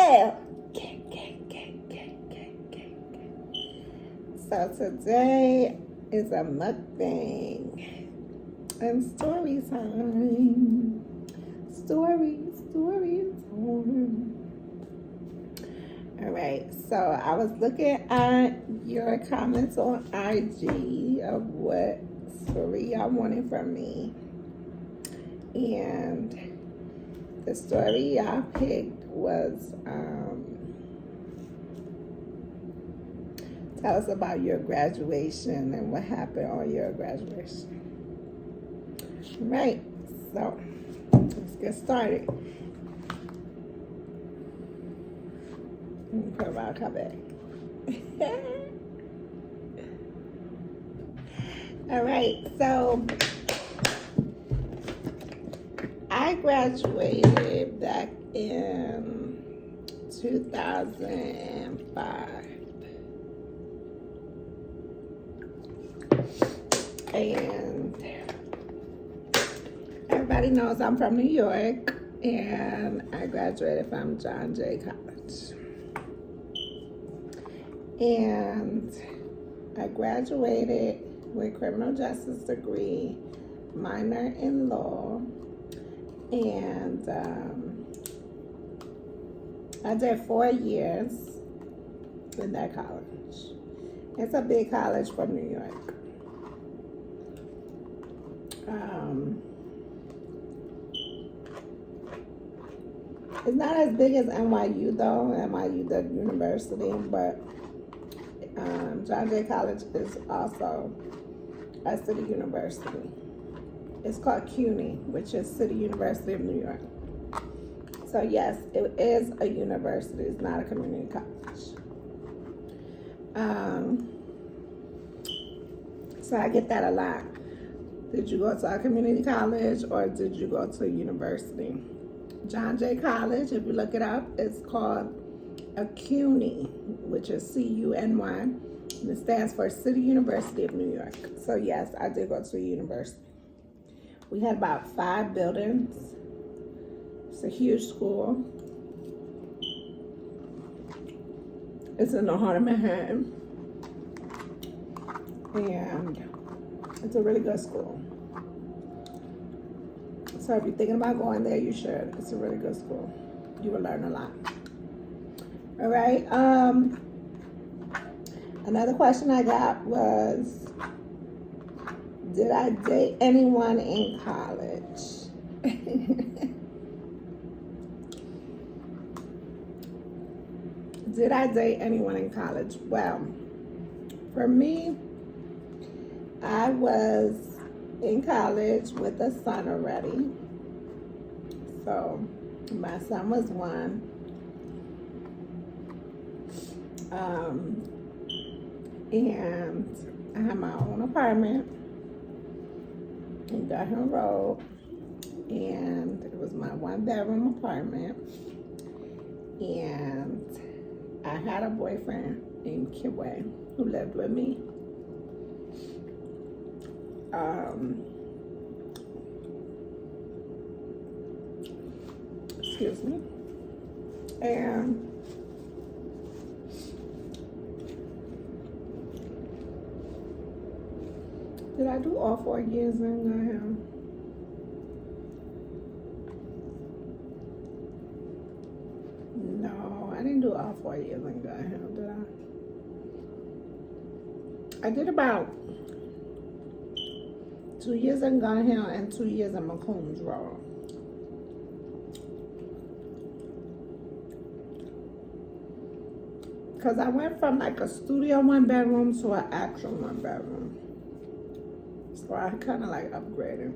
Yeah. So today is a mukbang and story time. Story time. All right, so I was looking at your comments on IG of what story y'all wanted from me. And the story y'all picked was tell us about your graduation and what happened on your graduation. Right, so let's get started. Put my come back. All right, so I graduated back in 2005. And everybody knows I'm from New York, and I graduated from John Jay College. And I graduated with criminal justice degree, minor in law, and I did 4 years in that college. It's a big college from New York. It's not as big as NYU though, NYU the university, but John Jay College is also a city university. It's called CUNY, which is City University of New York. So yes, it is a university. It's not a community college. So I get that a lot. Did you go to a community college or did you go to a university? John Jay College, if you look it up, it's called a CUNY, which is C-U-N-Y, and it stands for City University of New York. So yes, I did go to a university. We had about 5 buildings. It's a huge school. It's in the heart of Manhattan. And it's a really good school. So if you're thinking about going there, you should. It's a really good school. You will learn a lot. All right. Another question I got was, did I date anyone in college? Did I date anyone in college? Well, for me, I was in college with a son already. So my son was 1. And I had my own apartment in Durham Road, and it was my 1-bedroom apartment. And I had a boyfriend named Kidway who lived with me. Excuse me. And did I do all 4 years in Graham? No, I didn't do all 4 years in Graham, did I? I did about 2 years in Gun Hill and 2 years in McCombs Road. Because I went from like a studio 1-bedroom to an actual 1-bedroom. So I kind of like upgraded.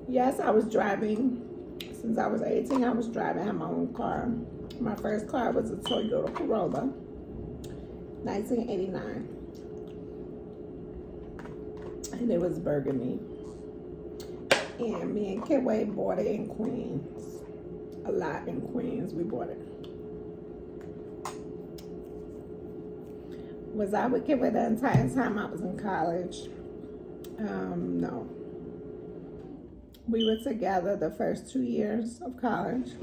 Yes, I was driving. Since I was 18, I was driving. I had my own car. My first car was a Toyota Corolla, 1989. And it was burgundy. And me and Kidway bought it in Queens. A lot in Queens, we bought it. Was I with Kidway the entire time I was in college? No. We were together the first 2 years of college.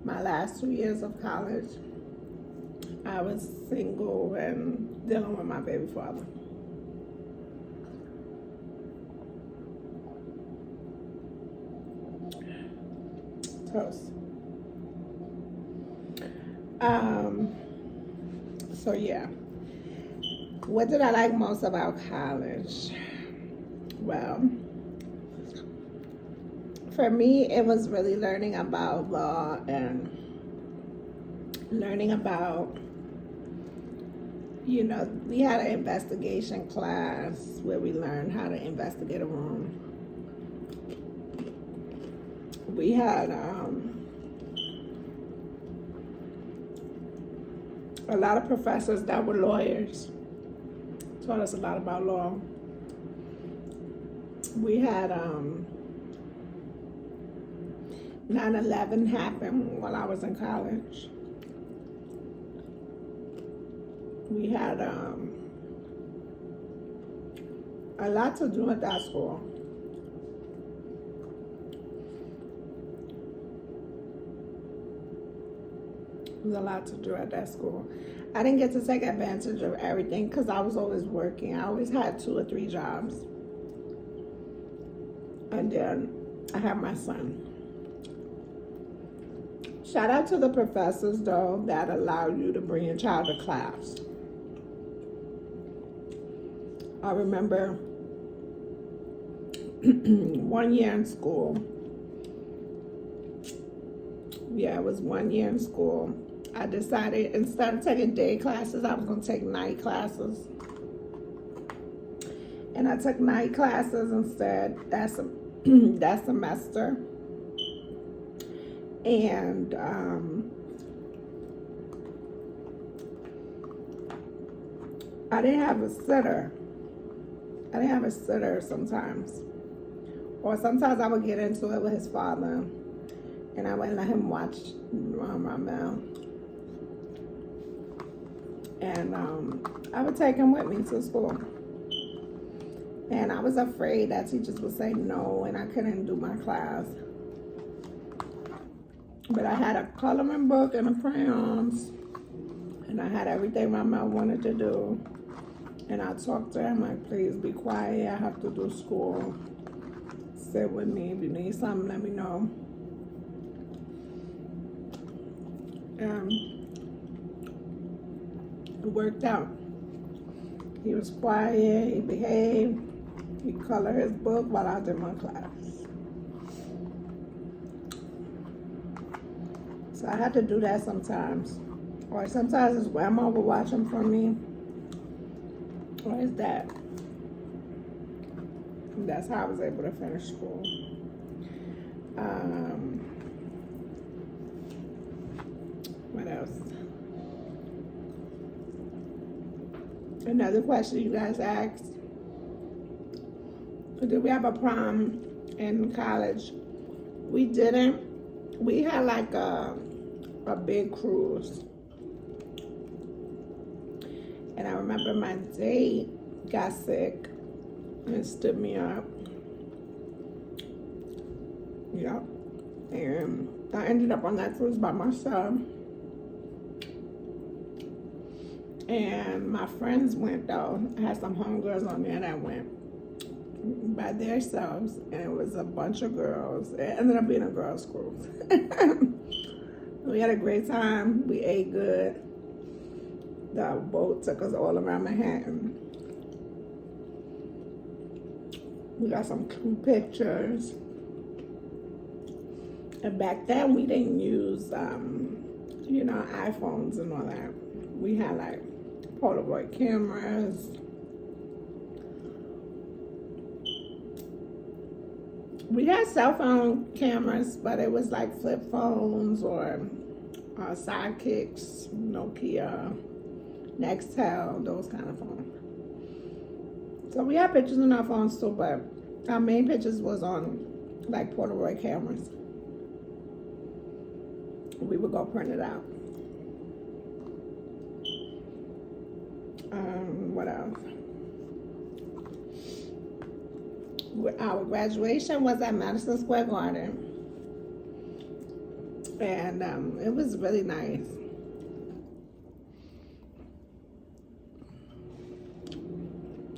My last 2 years of college, I was single and dealing with my baby father. Toast. So yeah. What did I like most about college? Well, for me, it was really learning about law and learning about, we had an investigation class where we learned how to investigate a room. We had a lot of professors that were lawyers, taught us a lot about law. We had 9/11 happened while I was in college. We had a lot to do at that school. There's a lot to do at that school. I didn't get to take advantage of everything because I was always working. I always had 2 or 3 jobs. And then I have my son. Shout out to the professors, though, that allow you to bring your child to class. I remember 1 year in school. Yeah, it was 1 year in school. I decided instead of taking day classes, I was going to take night classes. And I took night classes instead that semester. And I didn't have a sitter. Sometimes. Or sometimes I would get into it with his father. And I wouldn't let him watch Ramel. And I would take him with me to school. And I was afraid that teachers would say no and I couldn't do my class. But I had a coloring book and a crayons. And I had everything Ramel wanted to do. And I talked to him like, please be quiet. I have to do school. Sit with me. If you need something, let me know. It worked out. He was quiet, he behaved, he colored his book while I did my class. So I had to do that sometimes. Or sometimes his grandma would watch him for me. Or his dad. And that's how I was able to finish school. What else? Another question you guys asked. Did we have a prom in college? We didn't. We had like a big cruise. And I remember my date got sick and stood me up. Yep. And I ended up on that cruise by myself. And my friends went though. I had some homegirls on there that went by themselves, and it was a bunch of girls. It ended up being a girls' cruise. We had a great time. We ate good. The boat took us all around Manhattan. We got some cute pictures. And back then we didn't use, iPhones and all that. We had like Polaroid cameras. We had cell phone cameras, but it was like flip phones or Sidekicks, Nokia, Nextel, those kind of phones. So we had pictures on our phones too, but our main pictures was on like Polaroid cameras. We would go print it out. What else? Our graduation was at Madison Square Garden. And it was really nice.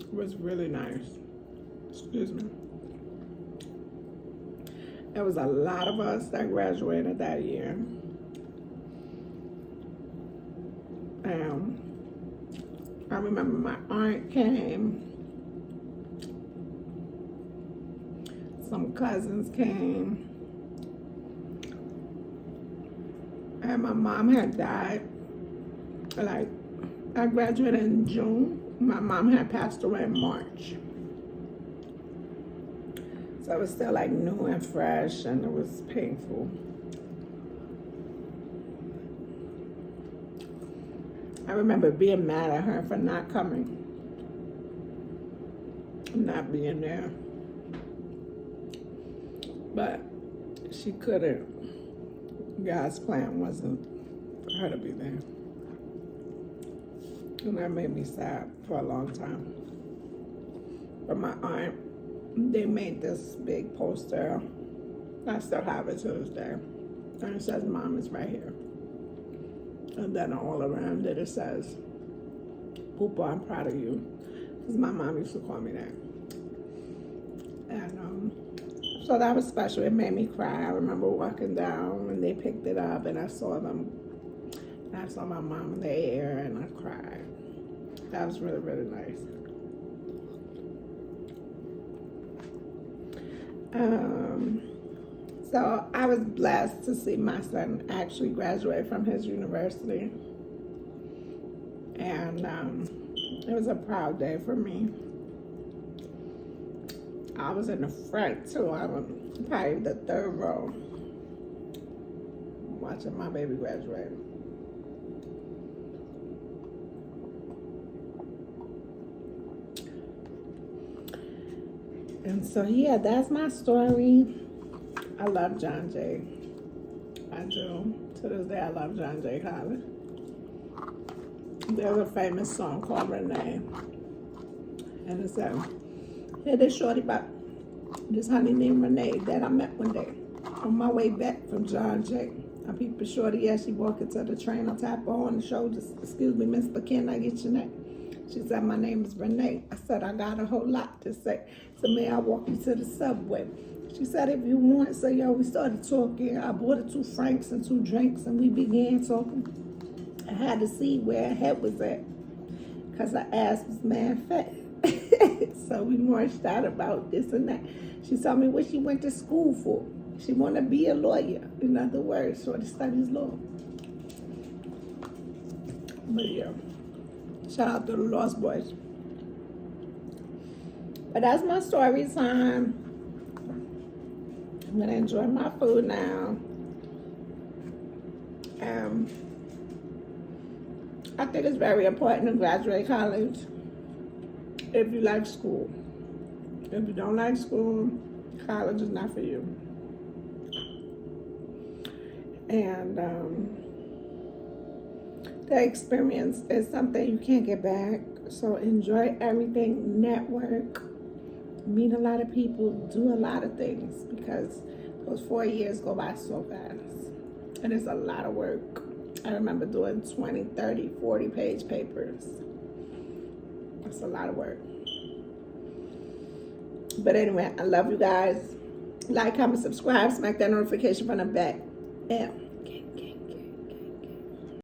It was really nice. Excuse me. There was a lot of us that graduated that year. I remember my aunt came. Some cousins came. And my mom had died. Like, I graduated in June. My mom had passed away in March. So it was still like new and fresh, and it was painful. I remember being mad at her for not coming, not being there. But she couldn't. God's plan wasn't for her to be there. And that made me sad for a long time. But my aunt, they made this big poster. I still have it to this day. And it says, Mom is right here. And then all around it, it says, Poopa, I'm proud of you. Because my mom used to call me that. And so that was special. It made me cry. I remember walking down and they picked it up and I saw them. And I saw my mom there and I cried. That was really, really nice. So I was blessed to see my son actually graduate from his university. And it was a proud day for me. I was in the front too. I was probably the third row watching my baby graduate. And so yeah, that's my story. I love John Jay. I do. To this day, I love John Jay College. There's a famous song called Renee. And it said, hey, this shorty about this honey named Renee that I met one day on my way back from John Jay. I peeped a shorty as she walked into the train. I tapped her on the shoulder. Excuse me, miss, but can I get your name? She said, my name is Renee. I said, I got a whole lot to say. So may I walk you to the subway? She said, if you want. So, yo, we started talking. I bought her 2 francs and 2 drinks, and we began talking. I had to see where her head was at, because her ass was mad fat. So we marched out about this and that. She told me what she went to school for. She want to be a lawyer. In other words, so she studies law. But yeah, shout out to the Lost Boys. But that's my story time. I'm going to enjoy my food now. I think it's very important to graduate college if you like school. If you don't like school, college is not for you. And the experience is something you can't get back. So enjoy everything, network, meet a lot of people, do a lot of things, because those 4 years go by so fast. And it's a lot of work. I remember doing 20, 30, 40 page papers. It's a lot of work. But anyway, I love you guys. Like, comment, subscribe, smack that notification button back. Yeah.